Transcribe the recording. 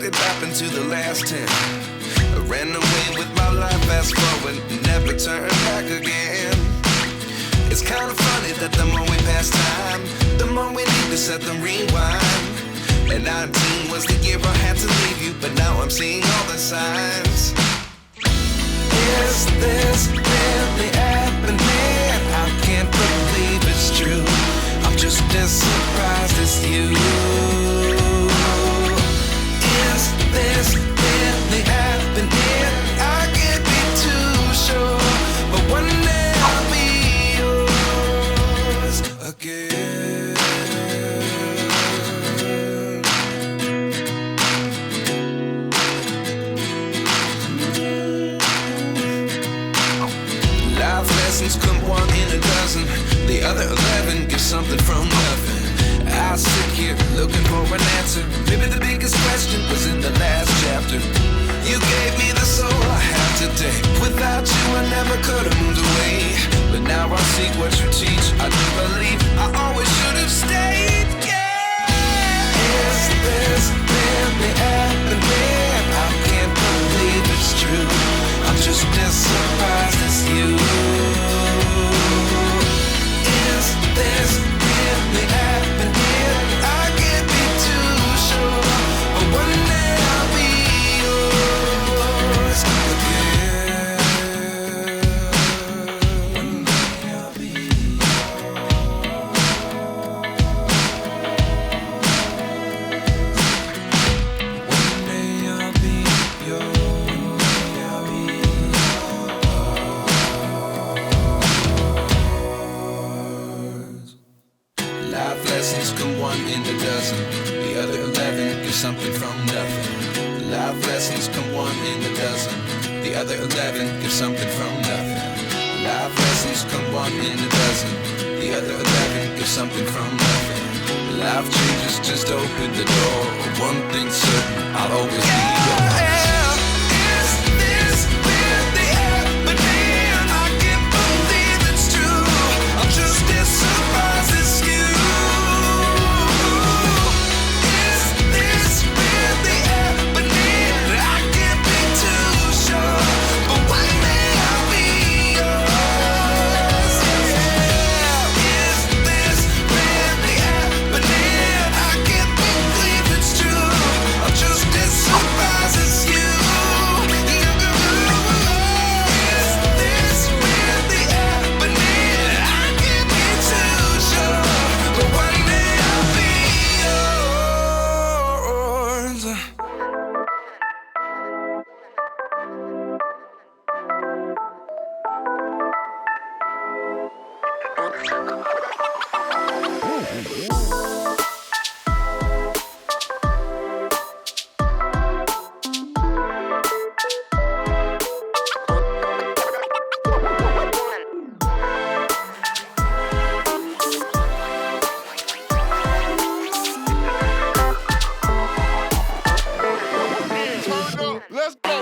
could happen to the last 10. I ran away with my life, fast forward, never turn back again. It's kind of funny that the more we pass time, the more we need to set them rewind. And 19 was the year I had to leave you, but now I'm seeing all the signs. Is this really happening? I can't believe it's true. I'm just as surprised as you. Is this really happening? I can't be too sure, but one day I'll be yours again. Life lessons come one in a dozen. The other 11 get something from nothing. I sit here looking for an answer. Maybe the biggest question was in the last chapter. You gave me the soul I have today. Without you I never could have moved away. But now I see what you teach. I do believe I always should have stayed. Yeah. Is this really happening? I can't believe it's true. I'm just as surprised as you. Is this really happening? I can't be too sure, but one day I'll be yours again. One day I'll be One day I'll be yours. Life lessons come one in a dozen. The other 11 get something from nothing. Life lessons come one in a dozen. The other 11 get something from nothing. Life lessons come one in a dozen. The other 11 get something from nothing. Life changes just open the door. One thing's certain, I'll always be yours. Is this really happening? I can't believe it's true. I'm just as surprised as you. Is this really happening? I can't be too sure, but one day I'll be yours. Yeah. Is this really happening? I can't believe it's true. I'm just as surprised as you. Is this really happening? I can't be too sure, but one day I'll be yours. Let's go.